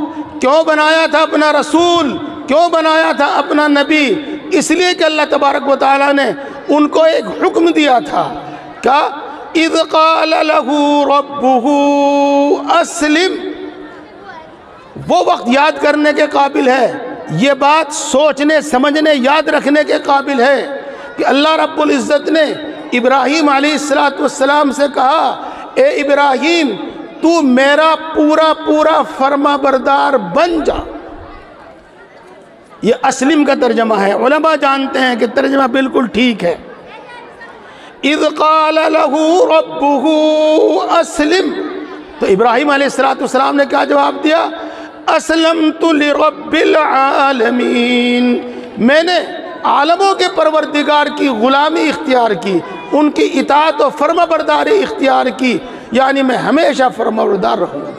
کیوں بنایا تھا اپنا رسول؟ کیوں بنایا تھا اپنا نبی؟ اس لیے کہ اللہ تبارک و تعالیٰ نے ان کو ایک حکم دیا تھا، کیا؟ اِذْ قَالَ لَهُ رَبُّهُ أَسْلِمْ، وہ وقت یاد کرنے کے قابل ہے، یہ بات سوچنے سمجھنے یاد رکھنے کے قابل ہے کہ اللہ رب العزت نے ابراہیم علیہ السلام سے کہا، اے ابراہیم تو میرا پورا پورا فرما بردار بن جا۔ یہ اسلم کا ترجمہ ہے، علماء جانتے ہیں کہ ترجمہ بالکل ٹھیک ہے۔ اذ قال له ربه اسلم، تو ابراہیم علیہ السلام نے کیا جواب دیا؟ اسلمت لرب العالمین، میں نے عالموں کے پروردگار کی غلامی اختیار کی، ان کی اطاعت و فرما برداری اختیار کی، یعنی میں ہمیشہ فرما بردار رہوں گا۔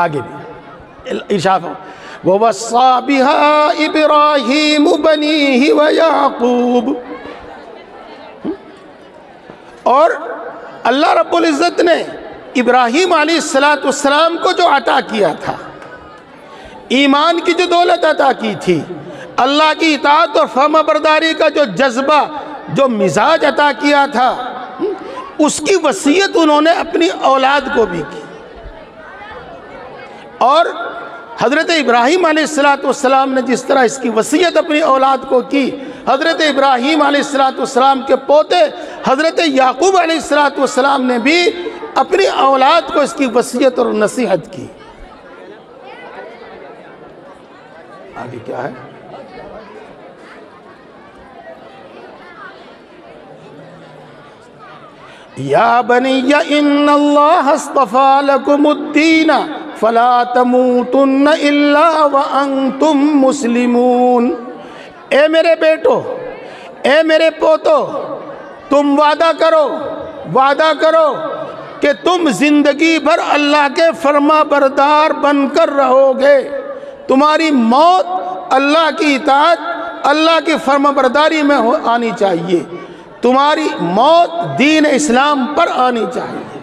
آگے بھی ارشاد وَوَصَّى بِهَا إِبْرَاهِيمُ بَنِيهِ وَيَعْقُوبُ، اور اللہ رب العزت نے ابراہیم علیہ السلام کو جو عطا کیا تھا، ایمان کی جو دولت عطا کی تھی، اللہ کی اطاعت اور فرما برداری کا جو جذبہ، جو مزاج عطا کیا تھا، اس کی وصیت انہوں نے اپنی اولاد کو بھی کی۔ اور حضرت ابراہیم علیہ السلام نے جس طرح اس کی وصیت اپنی اولاد کو کی، حضرت ابراہیم علیہ السلام کے پوتے حضرت یعقوب علیہ السلام نے بھی اپنی اولاد کو اس کی وصیت اور نصیحت کی۔ آگے کیا ہے؟ یا بنی ان اللہ اصطفى لکم الدین فلا تموتن الا وانتم مسلمون، اے میرے بیٹو، اے میرے پوتو، تم وعدہ کرو کہ تم زندگی بھر اللہ کے فرما بردار بن کر رہو گے، تمہاری موت اللہ کی اطاعت، اللہ کی فرما برداری میں آنی چاہیے، تمہاری موت دین اسلام پر آنی چاہیے۔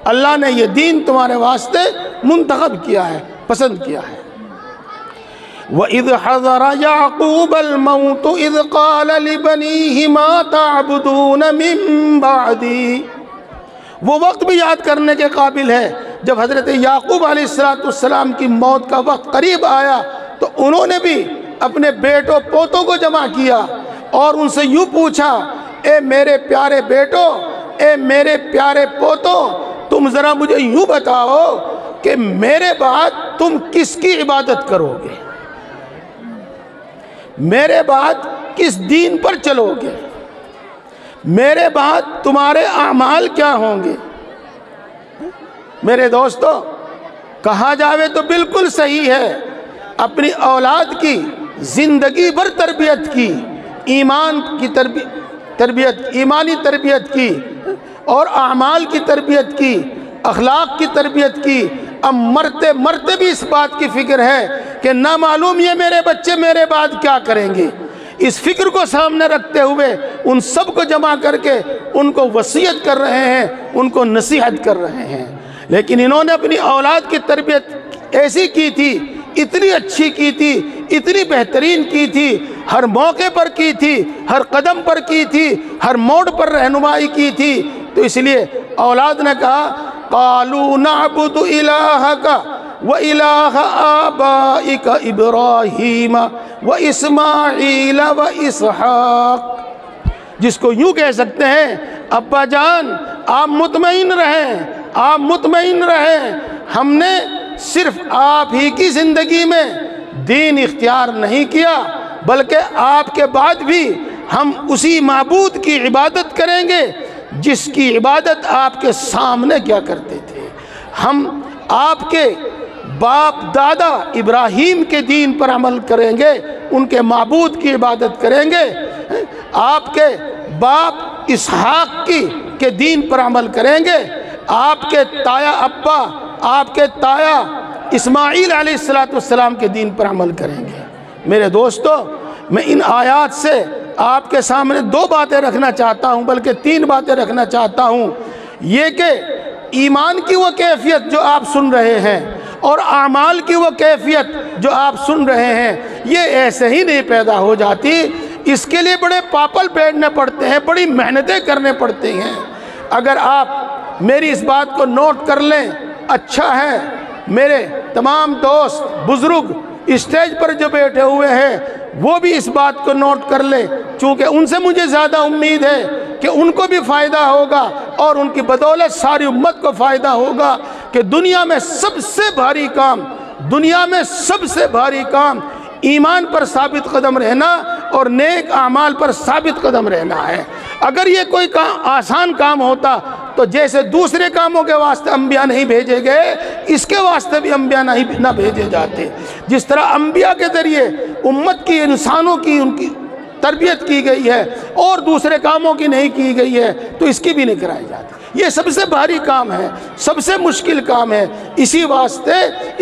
اللہ نے یہ دین تمہارے واسطے منتخب کیا ہے، پسند کیا ہے۔ وَإِذْ حَضَرَ يَعْقُوبَ الْمَوْتُ إِذْ قَالَ لِبَنِيهِ مَا تَعْبُدُونَ مِن بَعْدِي، وہ وقت بھی یاد کرنے کے قابل ہے جب حضرت یعقوب علیہ السلام کی موت کا وقت قریب آیا تو انہوں نے بھی اپنے بیٹوں پوتوں کو جمع کیا اور ان سے یوں پوچھا، اے میرے پیارے بیٹو، اے میرے پیارے پوتوں، تم ذرا مجھے یوں بتاؤ کہ میرے بعد تم کس کی عبادت کرو گے، میرے بعد کس دین پر چلو گے، میرے بعد تمہارے اعمال کیا ہوں گے؟ میرے دوستو، کہا جاوے تو بالکل صحیح ہے، اپنی اولاد کی زندگی بھر تربیت کی، ایمان کی تربیت، ایمانی تربیت کی اور اعمال کی تربیت کی، اخلاق کی تربیت کی، اب مرتے مرتے بھی اس بات کی فکر ہے کہ نہ معلوم یہ میرے بچے میرے بعد کیا کریں گے۔ اس فکر کو سامنے رکھتے ہوئے ان سب کو جمع کر کے ان کو وصیت کر رہے ہیں، ان کو نصیحت کر رہے ہیں۔ لیکن انہوں نے اپنی اولاد کی تربیت ایسی کی تھی، اتنی اچھی کی تھی، اتنی بہترین کی تھی، ہر موقع پر کی تھی، ہر قدم پر کی تھی، ہر موڑ پر رہنمائی کی تھی، تو اس لیے اولاد نے کہا قالوا نعبد الہک وَإِلَٰهَ آبَائِكَ إِبْرَاهِيمَ وَإِسْمَاعِيلَ وَإِسْحَاقَ، جس کو یوں کہہ سکتے ہیں، ابا جان آپ مطمئن رہیں، ہم نے صرف آپ ہی کی زندگی میں دین اختیار نہیں کیا بلکہ آپ کے بعد بھی ہم اسی معبود کی عبادت کریں گے جس کی عبادت آپ کے سامنے کیا کرتے تھے۔ ہم آپ کے باپ دادا ابراہیم کے دین پر عمل کریں گے، ان کے معبود کی عبادت کریں گے، آپ کے باپ اسحاق کے دین پر عمل کریں گے، آپ کے تایا ابا، آپ کے تایا اسماعیل علیہ السلام کے دین پر عمل کریں گے۔ میرے دوستو، میں ان آیات سے آپ کے سامنے دو باتیں رکھنا چاہتا ہوں، بلکہ تین باتیں رکھنا چاہتا ہوں۔ یہ کہ ایمان کی وہ کیفیت جو آپ سن رہے ہیں اور اعمال کی وہ کیفیت جو آپ سن رہے ہیں، یہ ایسے ہی نہیں پیدا ہو جاتی، اس کے لیے بڑے پاپل پیڑنے پڑتے ہیں، بڑی محنتیں کرنے پڑتے ہیں۔ اگر آپ میری اس بات کو نوٹ کر لیں اچھا ہے میرے تمام دوست بزرگ اسٹیج پر جو بیٹھے ہوئے ہیں وہ بھی اس بات کو نوٹ کر لے، چونکہ ان سے مجھے زیادہ امید ہے کہ ان کو بھی فائدہ ہوگا اور ان کی بدولت ساری امت کو فائدہ ہوگا، کہ دنیا میں سب سے بھاری کام ایمان پر ثابت قدم رہنا اور نیک اعمال پر ثابت قدم رہنا ہے۔ اگر یہ کوئی آسان کام ہوتا تو جیسے دوسرے کاموں کے واسطے انبیاء نہیں بھیجے گئے، اس کے واسطے بھی انبیاء نہ بھیجے جاتے۔ جس طرح انبیاء کے ذریعے امت کی، انسانوں کی، ان کی تربیت کی گئی ہے اور دوسرے کاموں کی نہیں کی گئی ہے، تو اس کی بھی نہیں کرائی جاتی۔ یہ سب سے بھاری کام ہے، سب سے مشکل کام ہے، اسی واسطے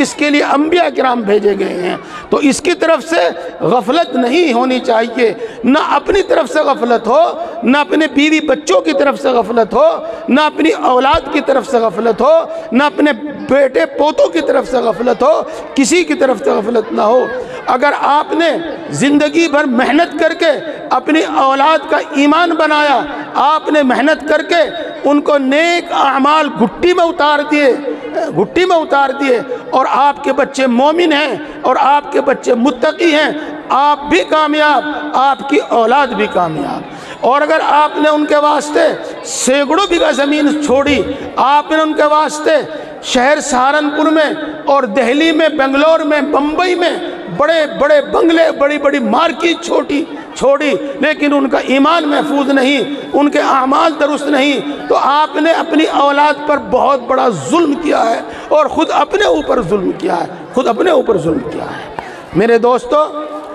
اس کے لیے انبیاء کرام بھیجے گئے ہیں۔ تو اس کی طرف سے غفلت نہیں ہونی چاہیے، نہ اپنی طرف سے غفلت ہو، نہ اپنے بیوی بچوں کی طرف سے غفلت ہو، نہ اپنی اولاد کی طرف سے غفلت ہو، نہ اپنے بیٹے پوتوں کی طرف سے غفلت ہو، کسی کی طرف سے غفلت نہ ہو۔ اگر آپ نے زندگی بھر محنت کر کے اپنی اولاد کا ایمان بنایا، آپ نے محنت کر کے ان کو نیک اعمال گھٹی میں اتار دیے اور آپ کے بچے مومن ہیں اور آپ کے بچے متقی ہیں، آپ بھی کامیاب، آپ کی اولاد بھی کامیاب۔ اور اگر آپ نے ان کے واسطے سینکڑوں بیگھہ زمین چھوڑی، آپ نے ان کے واسطے شہر سہارنپور میں اور دہلی میں، بنگلور میں، بمبئی میں بڑے بڑے بنگلے، بڑی بڑی مارکیٹ چھوڑی، لیکن ان کا ایمان محفوظ نہیں، ان کے اعمال درست نہیں، تو آپ نے اپنی اولاد پر بہت بڑا ظلم کیا ہے اور خود اپنے اوپر ظلم کیا ہے۔ میرے دوستو،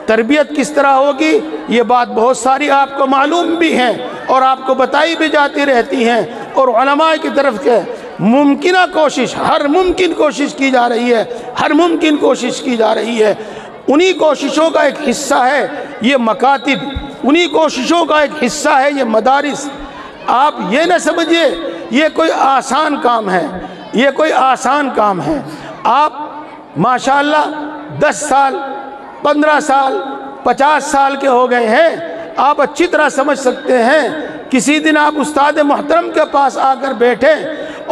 تربیت کس طرح ہوگی یہ بات بہت ساری آپ کو معلوم بھی ہیں اور آپ کو بتائی بھی جاتی رہتی ہیں، اور علماء کی طرف سے ممکنہ کوشش، ہر ممکن کوشش کی جا رہی ہے۔ انہی کوششوں کا ایک حصہ ہے یہ مکاتب، انہی کوششوں کا ایک حصہ ہے یہ مدارس۔ آپ یہ نہ سمجھیے یہ کوئی آسان کام ہے، آپ ماشاءاللہ 10 سال 15 سال 50 سال کے ہو گئے ہیں، آپ اچھی طرح سمجھ سکتے ہیں۔ کسی دن آپ استاد محترم کے پاس آ کر بیٹھیں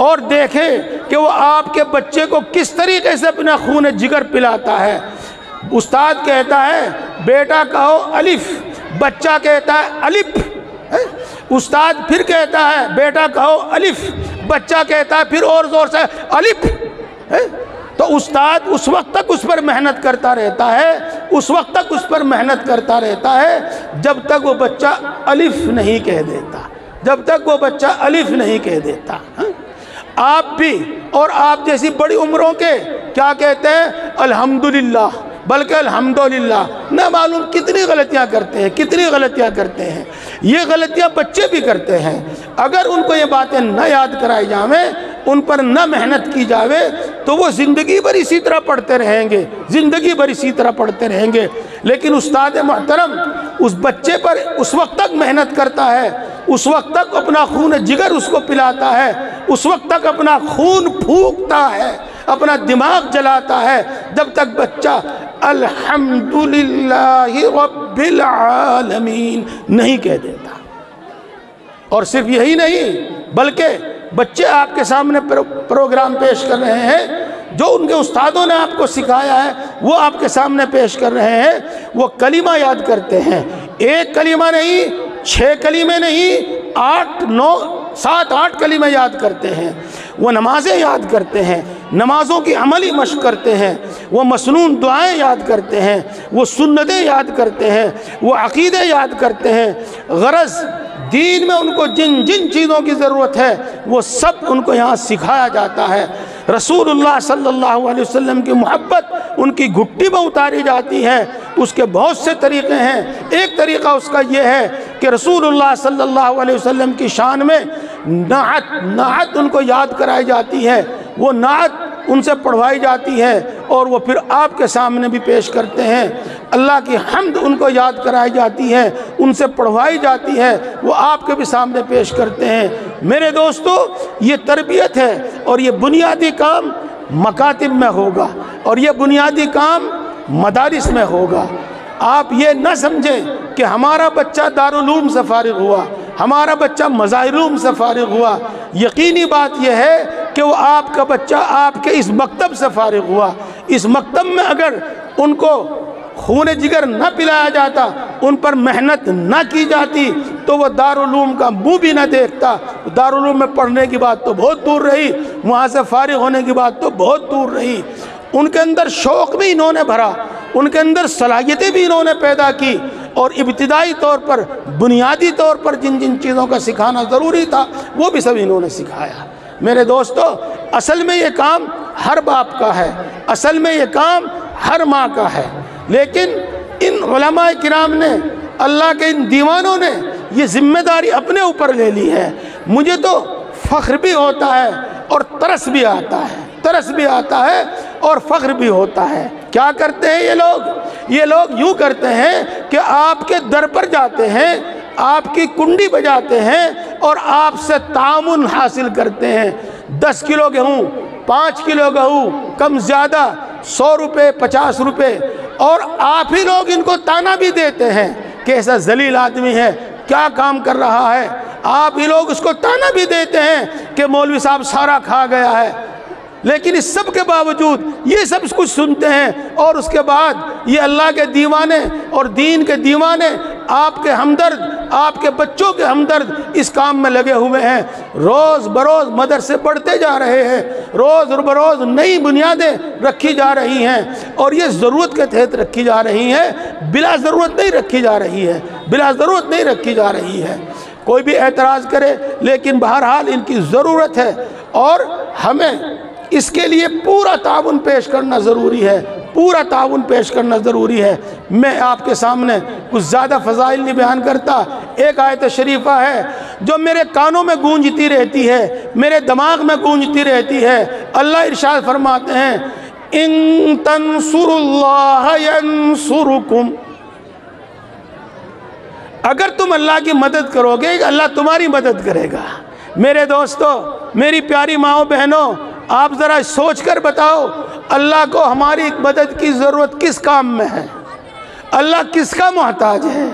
اور دیکھیں کہ وہ آپ کے بچے کو کس طریقے سے اپنا خون جگر پلاتا ہے۔ استاد کہتا ہے بیٹا کہو الف، بچہ کہتا ہے الف، استاد پھر کہتا ہے بیٹا کہو الف، بچہ کہتا ہے پھر اور زور سے الف۔ تو استاد اس وقت تک اس پر محنت کرتا رہتا ہے جب تک وہ بچہ الف نہیں کہہ دیتا، آپ بھی اور آپ جیسی بڑی عمروں کے کیا کہتے ہیں؟ الحمدللہ، بلکہ الحمدللہ، نہ معلوم کتنی غلطیاں کرتے ہیں۔ یہ غلطیاں بچے بھی کرتے ہیں۔ اگر ان کو یہ باتیں نہ یاد کرائی جاویں، ان پر نہ محنت کی جاوے، تو وہ زندگی بھر اسی طرح پڑھتے رہیں گے۔ لیکن استاد محترم اس بچے پر اس وقت تک محنت کرتا ہے، اس وقت تک اپنا خون جگر اس کو پلاتا ہے، اس وقت تک اپنا خون پھونکتا ہے، اپنا دماغ جلاتا ہے، جب تک بچہ الحمدللہ رب العالمین نہیں کہہ دیتا۔ اور صرف یہی نہیں، بلکہ بچے آپ کے سامنے پروگرام پیش کر رہے ہیں، جو ان کے استادوں نے آپ کو سکھایا ہے وہ آپ کے سامنے پیش کر رہے ہیں۔ وہ کلمہ یاد کرتے ہیں، ایک کلمہ نہیں، 6 کلمے نہیں، 8 9 7 8 کلمے یاد کرتے ہیں۔ وہ نمازیں یاد کرتے ہیں، نمازوں کی عملی مشق کرتے ہیں، وہ مسنون دعائیں یاد کرتے ہیں، وہ سنتیں یاد کرتے ہیں، وہ عقیدے یاد کرتے ہیں۔ غرض دین میں ان کو جن چیزوں کی ضرورت ہے وہ سب ان کو یہاں سکھایا جاتا ہے۔ رسول اللہ صلی اللہ علیہ وسلم کی محبت ان کی گھٹی میں اتاری جاتی ہے۔ اس کے بہت سے طریقے ہیں، ایک طریقہ اس کا یہ ہے کہ رسول اللہ صلی اللہ علیہ وسلم کی شان میں نعت ان کو یاد کرائی جاتی ہے، وہ نعت ان سے پڑھوائی جاتی ہے اور وہ پھر آپ کے سامنے بھی پیش کرتے ہیں۔ اللہ کی حمد ان کو یاد کرائی جاتی ہے، ان سے پڑھوائی جاتی ہے، وہ آپ کے بھی سامنے پیش کرتے ہیں۔ میرے دوستو، یہ تربیت ہے اور یہ بنیادی کام مکاتب میں ہوگا اور یہ بنیادی کام مدارس میں ہوگا۔ آپ یہ نہ سمجھیں کہ ہمارا بچہ دارالعلوم سے فارغ ہوا، ہمارا بچہ مظاہر علوم سے فارغ ہوا۔ یقینی بات یہ ہے کہ وہ آپ کا بچہ آپ کے اس مکتب سے فارغ ہوا، اس مکتب میں اگر ان کو خون جگر نہ پلایا جاتا، ان پر محنت نہ کی جاتی، تو وہ دارالعلوم کا منہ بھی نہ دیکھتا۔ دارالعلوم میں پڑھنے کی بات تو بہت دور رہی، وہاں سے فارغ ہونے کی بات تو بہت دور رہی۔ ان کے اندر شوق بھی انہوں نے بھرا، ان کے اندر صلاحیتیں بھی انہوں نے پیدا کی، اور ابتدائی طور پر بنیادی طور پر جن جن چیزوں کا سکھانا ضروری تھا وہ بھی سب انہوں نے سکھایا۔ میرے دوستو، اصل میں یہ کام ہر باپ کا ہے، اصل میں یہ کام ہر ماں کا ہے، لیکن ان علماء کرام نے، اللہ کے ان دیوانوں نے یہ ذمہ داری اپنے اوپر لے لی ہے۔ مجھے تو فخر بھی ہوتا ہے اور ترس بھی آتا ہے، ترس بھی آتا ہے اور فخر بھی ہوتا ہے۔ کیا کرتے ہیں یہ لوگ یوں کرتے ہیں کہ آپ کے در پر جاتے ہیں، آپ کی کنڈی بجاتے ہیں اور آپ سے تعاون حاصل کرتے ہیں۔ 10 کلو گیہوں، 5 کلو گیہوں، کم زیادہ 100 روپے 50 روپے، اور آپ ہی لوگ ان کو تانا بھی دیتے ہیں کہ ایسا ذلیل آدمی ہے، کیا کام کر رہا ہے۔ آپ ہی لوگ اس کو تانا بھی دیتے ہیں کہ مولوی صاحب سارا کھا گیا ہے۔ لیکن اس سب کے باوجود یہ سب کچھ سنتے ہیں، اور اس کے بعد یہ اللہ کے دیوانے اور دین کے دیوانے، آپ کے ہمدرد، آپ کے بچوں کے ہمدرد اس کام میں لگے ہوئے ہیں۔ روز بروز مدرسے پڑھتے جا رہے ہیں، روز بروز نئی بنیادیں رکھی جا رہی ہیں، اور یہ ضرورت کے تحت رکھی جا رہی ہیں، بلا ضرورت نہیں رکھی جا رہی ہے، بلا ضرورت نہیں رکھی جا رہی ہے۔ کوئی بھی اعتراض کرے، لیکن بہرحال ان کی ضرورت ہے، اور ہمیں اس کے لیے پورا تعاون پیش کرنا ضروری ہے، پورا تعاون پیش کرنا ضروری ہے۔ میں آپ کے سامنے کچھ زیادہ فضائل نہیں بیان کرتا۔ ایک آیت شریفہ ہے جو میرے کانوں میں گونجتی رہتی ہے، میرے دماغ میں گونجتی رہتی ہے۔ اللہ ارشاد فرماتے ہیں، ان تنصروا اللہ ینصرکم، اگر تم اللہ کی مدد کرو گے اللہ تمہاری مدد کرے گا۔ میرے دوستو، میری پیاری ماؤں بہنوں، آپ ذرا سوچ کر بتاؤ، اللہ کو ہماری مدد کی ضرورت کس کام میں ہے؟ اللہ کس کا محتاج ہے؟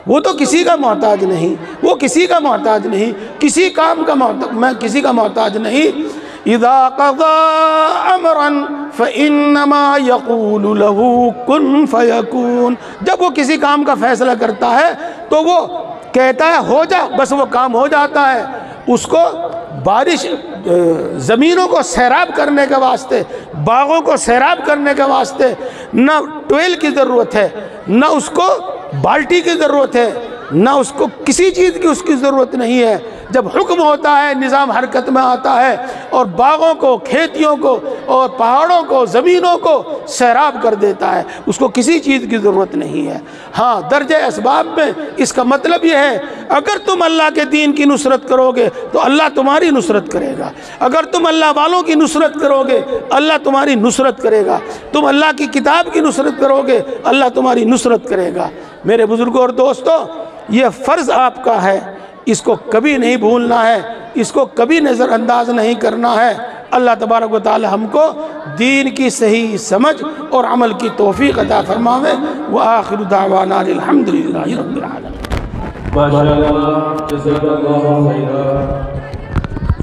وہ تو کسی کا محتاج نہیں، وہ کسی کا محتاج نہیں، کسی کام کا محتاج، میں کسی کا محتاج نہیں۔ اذا قضى امرا فانما يقول له كن فيكون، جب وہ کسی کام کا فیصلہ کرتا ہے تو وہ کہتا ہے ہو جا، بس وہ کام ہو جاتا ہے۔ اس کو بارش، زمینوں کو سیراب کرنے کے واسطے، باغوں کو سیراب کرنے کے واسطے نہ ٹویل کی ضرورت ہے، نہ اس کو بالٹی کی ضرورت ہے، نہ اس کو کسی چیز کی اس کی ضرورت نہیں ہے۔ جب حکم ہوتا ہے نظام حرکت میں آتا ہے، اور باغوں کو، کھیتیوں کو اور پہاڑوں کو، زمینوں کو سیراب کر دیتا ہے، اس کو کسی چیز کی ضرورت نہیں ہے۔ ہاں، درجہ اسباب میں اس کا مطلب یہ ہے، اگر تم اللہ کے دین کی نصرت کرو گے تو اللہ تمہاری نصرت کرے گا، اگر تم اللہ والوں کی نصرت کرو گے اللہ تمہاری نصرت کرے گا، تم اللہ کی کتاب کی نصرت کرو گے اللہ تمہاری نصرت کرے گا۔ میرے بزرگوں اور دوستوں، یہ فرض آپ کا ہے، اس کو کبھی نہیں بھولنا ہے، اس کو کبھی نظر انداز نہیں کرنا ہے۔ اللہ تبارک و تعالی ہم کو دین کی صحیح سمجھ اور عمل کی توفیق عطا فرماوے۔ وآخر دعوانا الحمدللہ رب العالمین۔ ماشاءاللہ، جزاک اللہ خیرا۔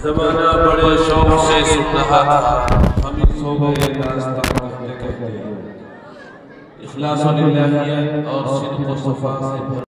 زمانہ بڑے شوق سے سن رہا تھا، ہم سو گئے داستان کہتے کہتے۔ اخلاص و للہیت اور صدق و صفا سے